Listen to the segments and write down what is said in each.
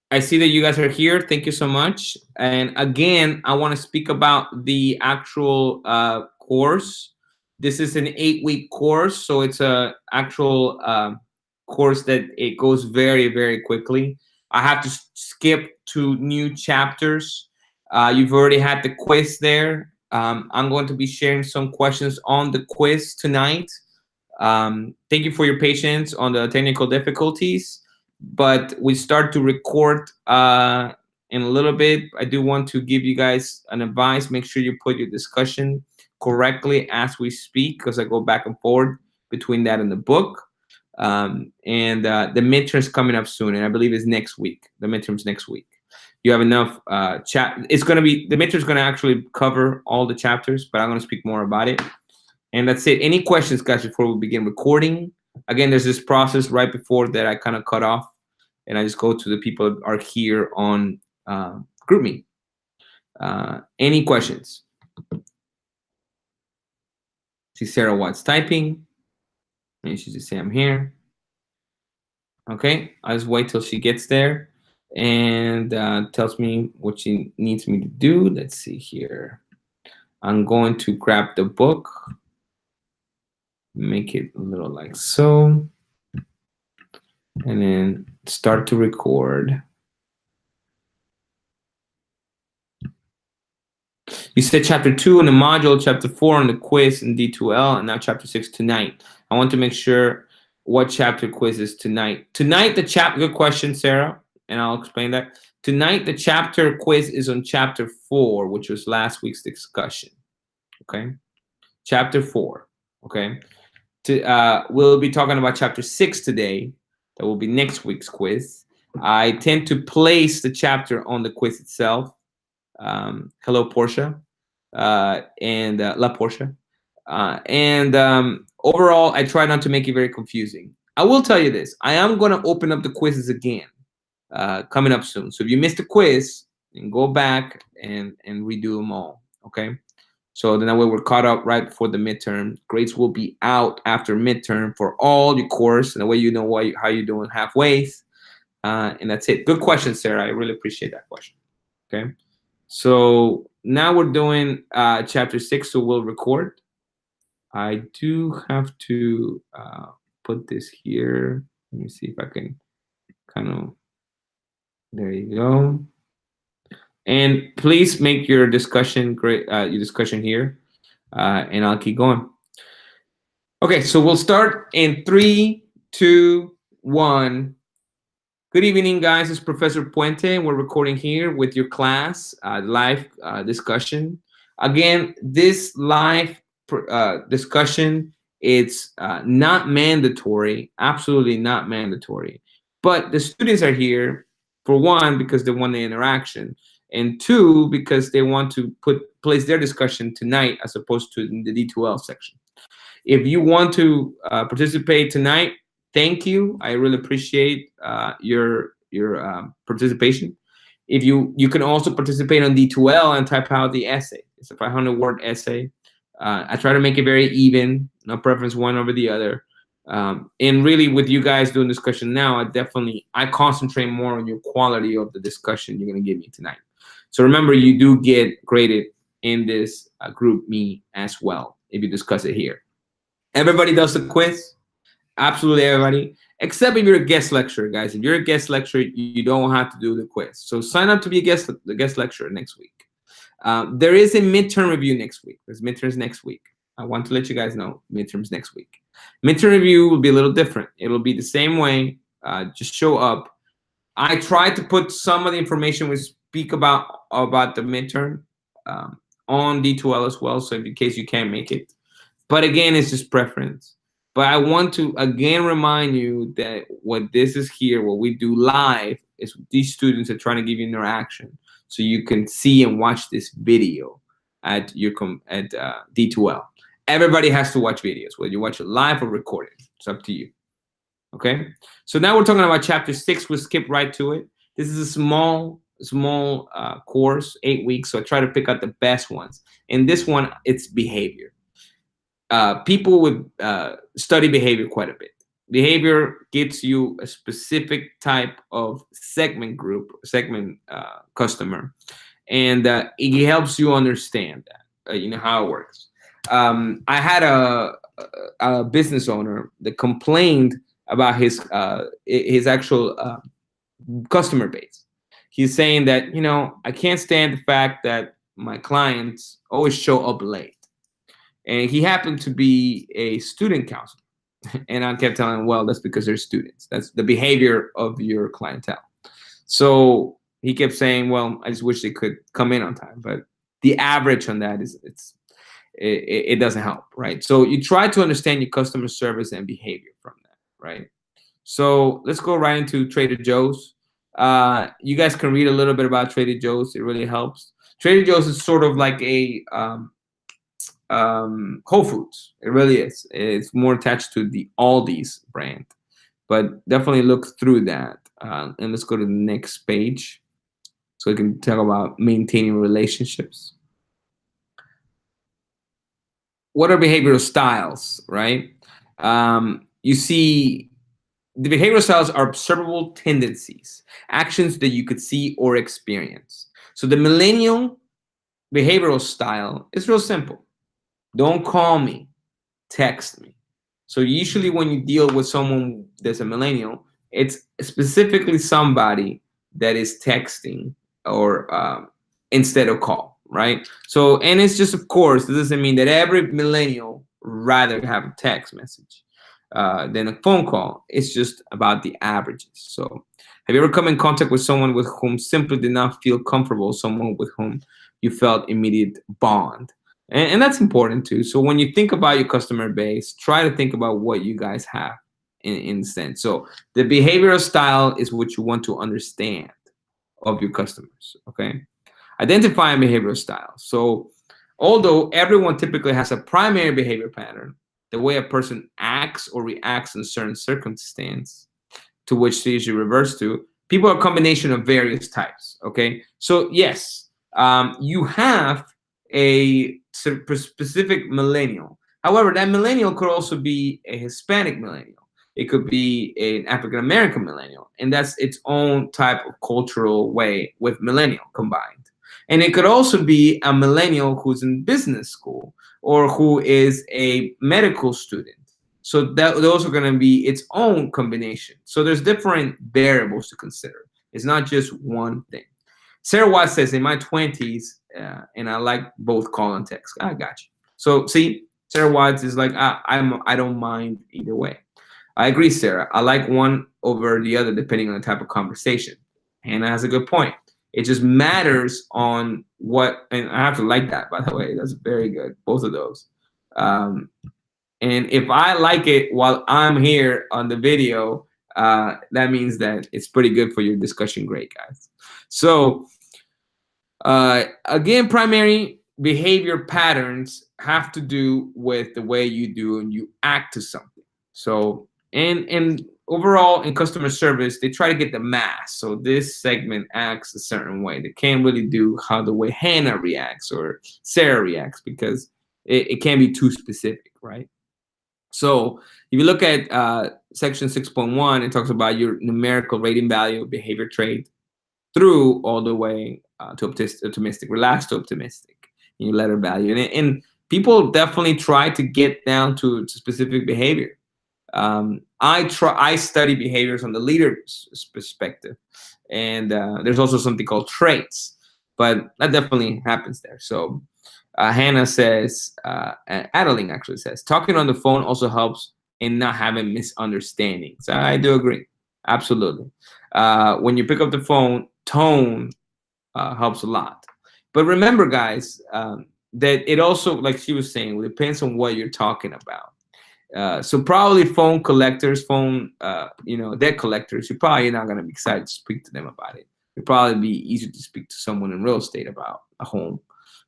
I see that you guys are here. Thank you so much. And again, I want to speak about the actual course. This is an 8-week course, so it's a actual course that it goes very, very quickly. I have to skip to new chapters. You've already had the quiz there. I'm going to be sharing some questions on the quiz tonight. Thank you for your patience on the technical difficulties, but we start to record in a little bit. I do want to give you guys an advice. Make sure you put your discussion correctly as we speak, because I go back and forth between that and the book. And the midterms coming up soon, and I believe it's next week. The midterms next week. You have enough chat. It's going to be, the midterms going to actually cover all the chapters, but I'm going to speak more about it. And that's it. Any questions, guys, before we begin recording? Again, there's this process right before that I kind of cut off, and I just go to the people that are here on GroupMe. Any questions? See Sarah Watts typing, and she just say I'm here. Okay, I'll just wait till she gets there and tells me what she needs me to do. Let's see here. I'm going to grab the book, make it a little like so, and then start to record. You said chapter 2 in the module, chapter 4 in the quiz in D2L, and now chapter 6 tonight. I want to make sure what chapter quiz is tonight. Tonight, the chapter, good question, Sarah, and I'll explain that. Tonight, the chapter quiz is on chapter 4, which was last week's discussion. Okay, chapter 4. Okay, we'll be talking about chapter 6 today. That will be next week's quiz. I tend to place the chapter on the quiz itself. Hello, Portia, and La Portia. Overall, I try not to make it very confusing. I will tell you this. I am going to open up the quizzes again coming up soon. So if you missed the quiz, then go back and redo them all, okay? So then that way we're caught up right before the midterm. Grades will be out after midterm for all your course, and the way you know how you're doing halfway. And that's it. Good question, Sarah. I really appreciate that question, okay? So now we're doing chapter 6, so we'll record. I do have to put this here. Let me see if I can kind of, there you go. And please make your discussion great, your discussion here, and I'll keep going. Okay, so we'll start in 3, 2, 1. Good evening, guys. It's Professor Puente. We're recording here with your class, live discussion. Again, this live discussion, it's not mandatory, absolutely not mandatory. But the students are here, for one, because they want the interaction, and two, because they want to place their discussion tonight as opposed to in the D2L section. If you want to participate tonight, thank you. I really appreciate your participation. If you can also participate on D2L and type out the essay. It's a 500-word essay. I try to make it very even, no preference one over the other. And really, with you guys doing discussion now, I concentrate more on your quality of the discussion you're going to give me tonight. So remember, you do get graded in this GroupMe as well if you discuss it here. Everybody does the quiz. Absolutely everybody, except if you're a guest lecturer, guys. If you're a guest lecturer, you don't have to do the quiz. So sign up to be the guest lecturer next week. There is a midterm review next week. There's midterms next week. I want to let you guys know midterms next week. Midterm review will be a little different. It'll be the same way. Just show up. I tried to put some of the information we speak about the midterm on D2L as well, so in case you can't make it. But again, it's just preference. But I want to again remind you that what this is here, what we do live, is these students are trying to give you interaction, so you can see and watch this video at D2L. Everybody has to watch videos, whether you watch it live or recorded. It's up to you. Okay. So now we're talking about chapter 6. We'll skip right to it. This is a small course, 8 weeks. So I try to pick out the best ones. And this one, it's behavior. People would study behavior quite a bit. Behavior gets you a specific type of segment customer, and it helps you understand that, how it works. I had a business owner that complained about his actual customer base. He's saying that, I can't stand the fact that my clients always show up late. And he happened to be a student counselor. And I kept telling him, well, that's because they're students. That's the behavior of your clientele. So he kept saying, well, I just wish they could come in on time. But the average on that it doesn't help, right? So you try to understand your customer service and behavior from that, right? So let's go right into Trader Joe's. You guys can read a little bit about Trader Joe's. It really helps. Trader Joe's is sort of like a Whole Foods. It really is. It's more attached to the Aldi's brand, but definitely look through that. And let's go to the next page so we can talk about maintaining relationships. What are behavioral styles, right? You see, the behavioral styles are observable tendencies, actions that you could see or experience. So the millennial behavioral style is real simple. Don't call me, text me. So usually when you deal with someone that's a millennial, it's specifically somebody that is texting or instead of call, right? So, and it's just, of course, it doesn't mean that every millennial rather have a text message than a phone call. It's just about the averages. So have you ever come in contact with someone with whom simply did not feel comfortable, someone with whom you felt immediate bond? And that's important too. So when you think about your customer base, try to think about what you guys have in sense. So the behavioral style is what you want to understand of your customers, okay? Identifying behavioral style. So although everyone typically has a primary behavior pattern, the way a person acts or reacts in certain circumstance to which they usually reverts to, people are a combination of various types, okay? So yes, you have a specific millennial. However, that millennial could also be a Hispanic millennial. It could be an African American millennial, and that's its own type of cultural way with millennial combined. And it could also be a millennial who's in business school or who is a medical student. So those are going to be its own combination. So there's different variables to consider. It's not just one thing. Sarah Watts says, in my 20s, and I like both call and text. I got you. So see, Sarah Watts is like, I don't mind either way. I agree, Sarah. I like one over the other depending on the type of conversation. Hannah has a good point. It just matters on what, and I have to like that, by the way. That's very good, both of those. And if I like it while I'm here on the video, that means that it's pretty good for your discussion grade, guys. So again, primary behavior patterns have to do with the way you do and you act to something. So, and overall in customer service, they try to get the mass. So this segment acts a certain way. They can't really do how the way Hannah reacts or Sarah reacts because it can be too specific, right? So if you look at section 6.1, it talks about your numerical rating value of behavior trait through all the way to optimistic, relaxed to optimistic in your letter value. And people definitely try to get down to specific behavior. I study behaviors on the leader's perspective. And there's also something called traits, but that definitely happens there. So Hannah says, Adeline actually says, talking on the phone also helps in not having misunderstandings. I do agree. Absolutely. When you pick up the phone, tone helps a lot. But remember, guys, that it also, like she was saying, it depends on what you're talking about. So probably phone collectors, debt collectors, you're probably not going to be excited to speak to them about it. It'd probably be easier to speak to someone in real estate about a home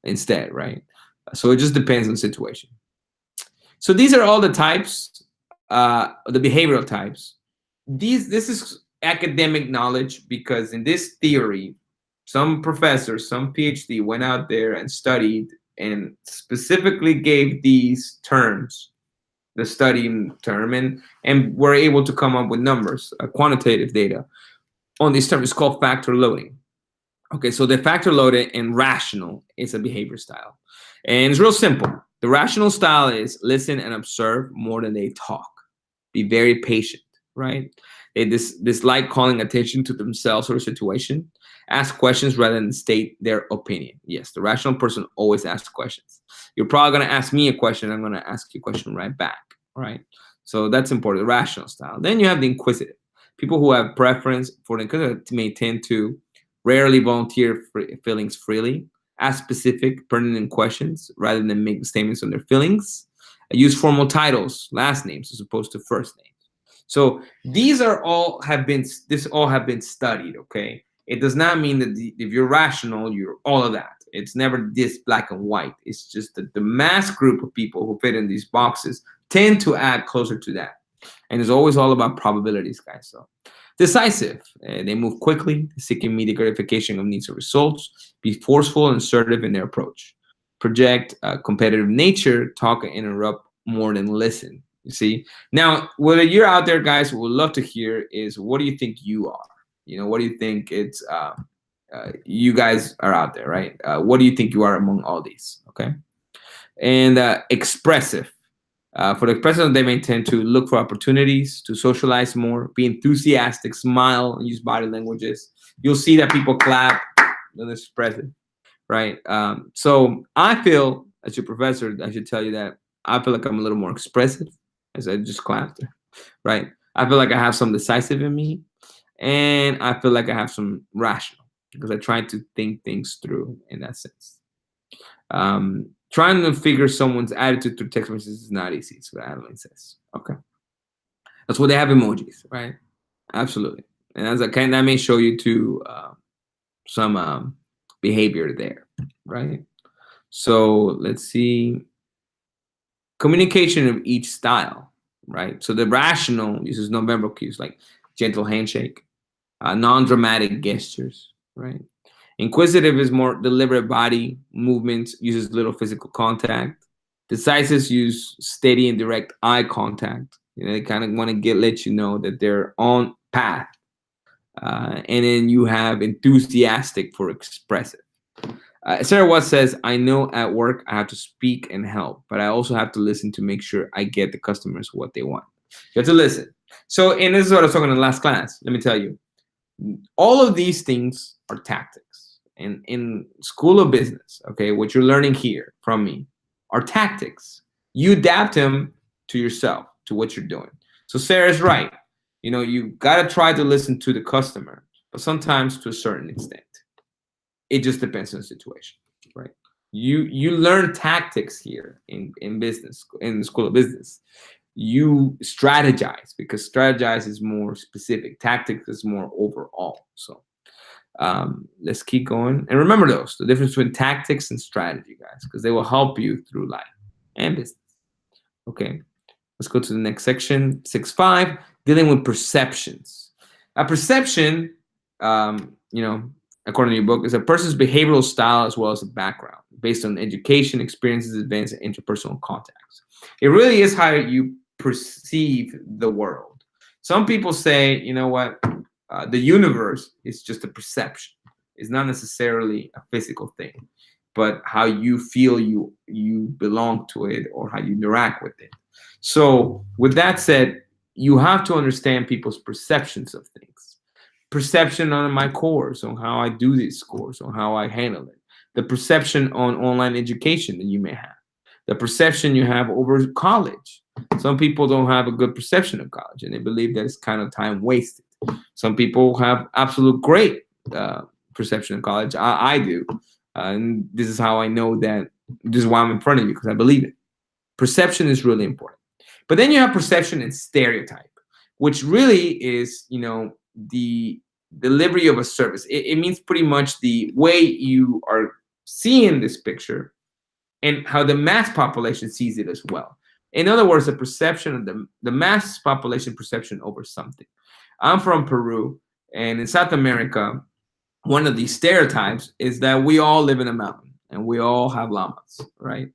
instead, right? So it just depends on the situation. So these are all the types, the behavioral types. This is academic knowledge because in this theory, some professors, some PhD went out there and studied and specifically gave these terms the study term, and we're able to come up with numbers, quantitative data on this term. It's called factor loading. Okay, so the factor loaded and rational is a behavior style. And it's real simple. The rational style is listen and observe more than they talk. Be very patient, right? They dislike calling attention to themselves or a situation. Ask questions rather than state their opinion. Yes, the rational person always asks questions. You're probably going to ask me a question. I'm going to ask you a question right back, right? So that's important, the rational style. Then you have the inquisitive. People who have preference for the inquisitive may tend to rarely volunteer feelings freely, ask specific, pertinent questions rather than make statements on their feelings, use formal titles, last names as opposed to first names. So these are all have been studied. Okay, it does not mean that if you're rational, you're all of that. It's never this black and white. It's just that the mass group of people who fit in these boxes tend to add closer to that, and it's always all about probabilities, guys. So decisive, they move quickly, seek immediate gratification of needs or results, be forceful and assertive in their approach, project competitive nature, talk and interrupt more than listen. You see, now whether you're out there, guys, what we'd love to hear is what do you think you are? You know, what do you think it's? You guys are out there, right? What do you think you are among all these? Okay, and expressive. For the expressive, they may tend to look for opportunities to socialize more, be enthusiastic, smile, and use body languages. You'll see that people clap when they're expressive, right? So I feel, as your professor, I should tell you that I feel like I'm a little more expressive, as I just clapped, right? I feel like I have some decisive in me, and I feel like I have some rational because I try to think things through in that sense. Trying to figure someone's attitude through text messages is not easy. That's what Adeline says. Okay. That's why they have emojis, right? Absolutely. And as I can, that may show you to some behavior there, right? So let's see. Communication of each style, right? So the rational uses non-verbal cues like gentle handshake, non-dramatic gestures, right? Inquisitive is more deliberate body movements, uses little physical contact. Decisive use steady and direct eye contact. You know, they kind of want to let you know that they're on path. And then you have enthusiastic for expressive. Sarah Watts says, I know at work I have to speak and help, but I also have to listen to make sure I get the customers what they want. You have to listen. So, and this is what I was talking in the last class. Let me tell you, all of these things are tactics. And in School of Business, okay, what you're learning here from me are tactics. You adapt them to yourself, to what you're doing. So Sarah's right. You know, you got to try to listen to the customer, but sometimes to a certain extent. It just depends on the situation, right? You learn tactics here in business, in the School of Business. You strategize because strategize is more specific. Tactics is more overall. So let's keep going. And remember the difference between tactics and strategy, guys, because they will help you through life and business. Okay, let's go to the next section, 6.5, dealing with perceptions. A perception, you know, according to your book, is a person's behavioral style as well as a background based on education, experiences, events, and interpersonal contacts. It really is how you perceive the world. Some people say, you know what, the universe is just a perception. It's not necessarily a physical thing, but how you feel you belong to it or how you interact with it. So with that said, you have to understand people's perceptions of things. Perception on my course, on how I do this course, on how I handle it. The perception on online education that you may have. The perception you have over college. Some people don't have a good perception of college and they believe that it's kind of time wasted. Some people have absolute great perception of college. I do. And this is how I know that this is why I'm in front of you, because I believe it. Perception is really important. But then you have perception and stereotype, which really is, you know, the delivery of a service. It means pretty much the way you are seeing this picture and how the mass population sees it as well. In other words, the perception of the mass population perception over something. I'm from Peru, and in South America, one of these stereotypes is that we all live in a mountain and we all have llamas, right?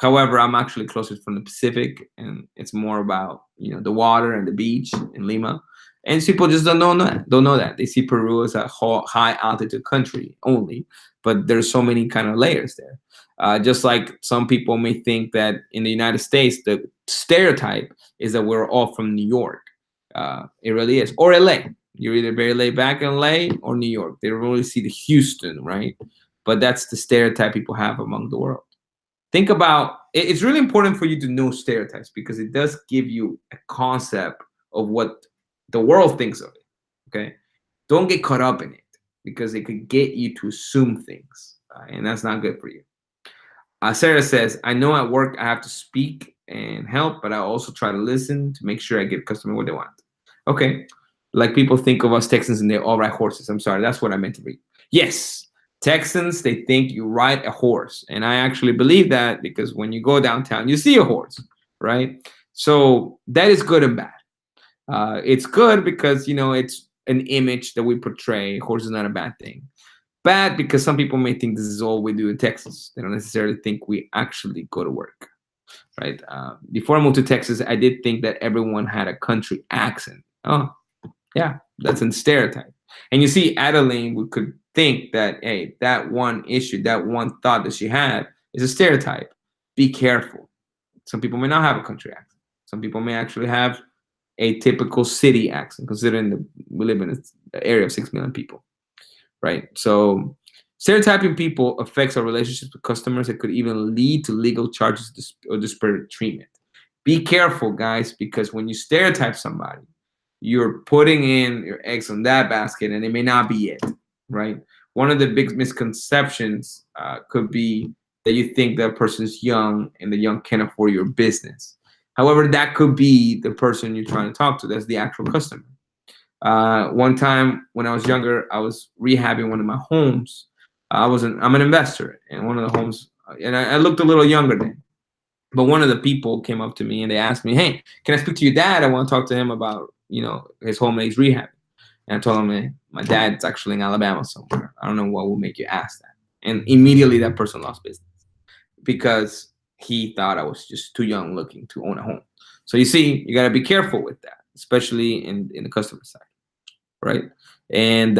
However, I'm actually closer from the Pacific, and it's more about the water and the beach in Lima. And people just don't know that. They see Peru as a high altitude country only, but there's so many kind of layers there. Just like some people may think that in the United States, the stereotype is that we're all from New York. It really is, or LA. You're either very laid back in LA or New York. They don't really see the Houston, right? But that's the stereotype people have among the world. Think about it's really important for you to know stereotypes because it does give you a concept of what the world thinks of it. Okay, don't get caught up in it because it could get you to assume things, and that's not good for you. Sarah says, I know at work I have to speak and help, but I also try to listen to make sure I give customer what they want. Okay. Like people think of us Texans and they all ride horses. I'm sorry, that's what I meant to read. Yes, Texans, they think you ride a horse. And I actually believe that because when you go downtown, you see a horse, right? So that is good and bad. It's good because, it's an image that we portray. Horse is not a bad thing. Bad because some people may think this is all we do in Texas. They don't necessarily think we actually go to work, right? Before I moved to Texas, I did think that everyone had a country accent. Oh, yeah, that's a stereotype. And you see, Adeline, we could think that, hey, that one issue, that one thought that she had is a stereotype. Be careful. Some people may not have a country accent. Some people may actually have a typical city accent, considering that we live in an area of 6 million people, right? So stereotyping people affects our relationships with customers. It could even lead to legal charges or disparate treatment. Be careful, guys, because when you stereotype somebody, you're putting in your eggs on that basket and it may not be it, right? One of the big misconceptions could be that you think that person's young and the young can't afford your business. However, that could be the person you're trying to talk to. That's the actual customer. One time when I was younger, I was rehabbing one of my homes. I'm an investor in one of the homes, and I looked a little younger then. But one of the people came up to me and they asked me, "Hey, can I speak to your dad? I want to talk to him about his home that he's rehabbing." And I told him, "Hey, my dad's actually in Alabama somewhere. I don't know what will make you ask that." And immediately that person lost business because he thought I was just too young looking to own a home. So you see, you got to be careful with that, especially in the customer side, right? And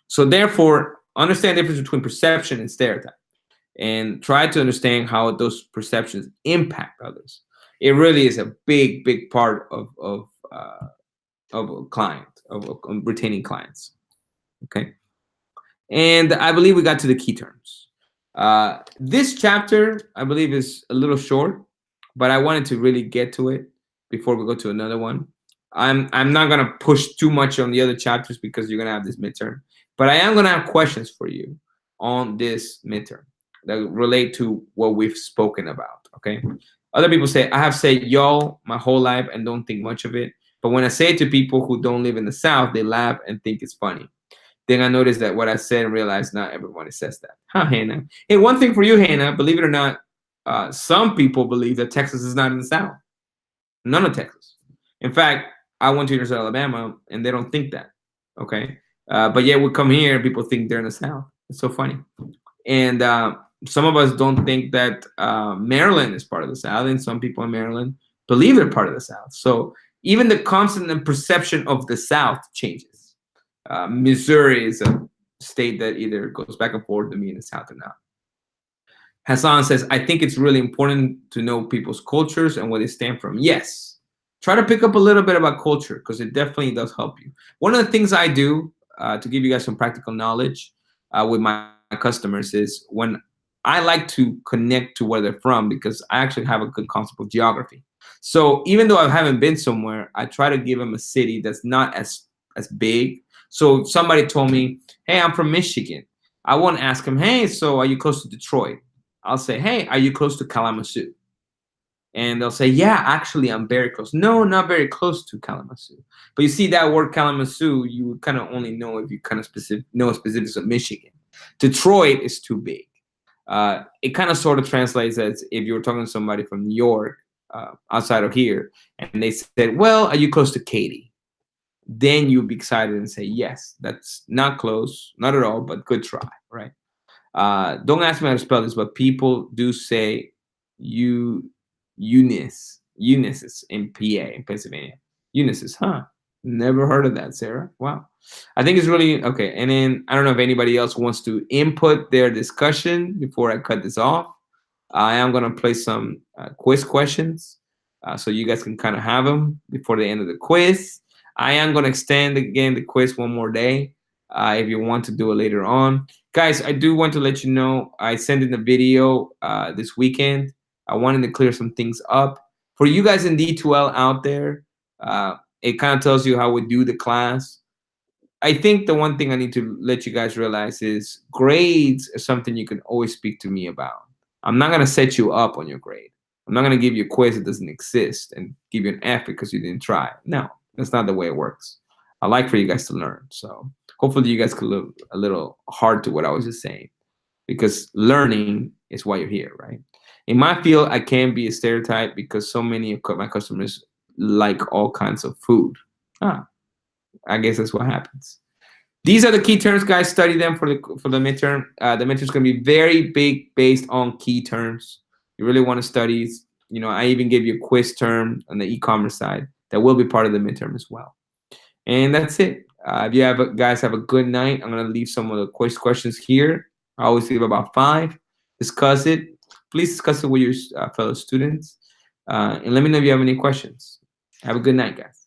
so therefore, understand the difference between perception and stereotype, and try to understand how those perceptions impact others. It really is a big, big part of a client, of retaining clients. Okay, and I believe we got to the key terms. This chapter, I believe, is a little short, but I wanted to really get to it before we go to another one. I'm not gonna push too much on the other chapters because you're gonna have this midterm, but I am gonna have questions for you on this midterm that relate to what we've spoken about. Okay. Other people say I have said y'all my whole life and don't think much of it, but when I say it to people who don't live in the South, they laugh and think it's funny. Then I noticed that what I said and realized not everybody says that. Huh, Hannah? Hey, one thing for you, Hannah, believe it or not, some people believe that Texas is not in the South. None of Texas. In fact, I went to University of Alabama and they don't think that. Okay. But yet we come here and people think they're in the South. It's so funny. And some of us don't think that Maryland is part of the South, and some people in Maryland believe they're part of the South. So even the concept and perception of the South changes. Missouri is a state that either goes back and forth to me in the South or not. Hassan says, I think it's really important to know people's cultures and where they stand from. Yes. Try to pick up a little bit about culture because it definitely does help you. One of the things I do to give you guys some practical knowledge with my customers is when I like to connect to where they're from because I actually have a good concept of geography. So even though I haven't been somewhere, I try to give them a city that's not as big. So somebody told me, hey, I'm from Michigan. I won't ask them, hey, so are you close to Detroit? I'll say, hey, are you close to Kalamazoo? And they'll say, yeah, actually, I'm very close. No, not very close to Kalamazoo. But you see that word Kalamazoo, you kind of only know if you kind of know specifics of Michigan. Detroit is too big. It kind of sort of translates as if you were talking to somebody from New York, outside of here, and they said, well, are you close to Katy? Then you'd be excited and say, yes, that's not close, not at all, but good try, right? Don't ask me how to spell this, but people do say Unisys in PA, in Pennsylvania. Unisys, huh? Never heard of that, Sarah. Wow. I think it's really okay. And then I don't know if anybody else wants to input their discussion before I cut this off. I am going to play some quiz questions so you guys can kind of have them before the end of the quiz. I am going to extend again the quiz one more day if you want to do it later on. Guys, I do want to let you know I sent in a video this weekend. I wanted to clear some things up. For you guys in D2L out there, it kind of tells you how we do the class. I think the one thing I need to let you guys realize is grades is something you can always speak to me about. I'm not going to set you up on your grade. I'm not going to give you a quiz that doesn't exist and give you an F because you didn't try. No, that's not the way it works. I like for you guys to learn. So hopefully you guys could look a little hard to what I was just saying, because learning is why you're here, right? In my field, I can be a stereotype because so many of my customers like all kinds of food. I guess that's what happens. These are the key terms, guys. Study them for the midterm. The midterm is going to be very big based on key terms. You really want to study. You know, I even gave you a quiz term on the e-commerce side that will be part of the midterm as well. And that's it. If you guys have a good night, I'm going to leave some of the quiz questions here. I always leave about 5. Discuss it. Please discuss it with your fellow students. And let me know if you have any questions. Have a good night, guys.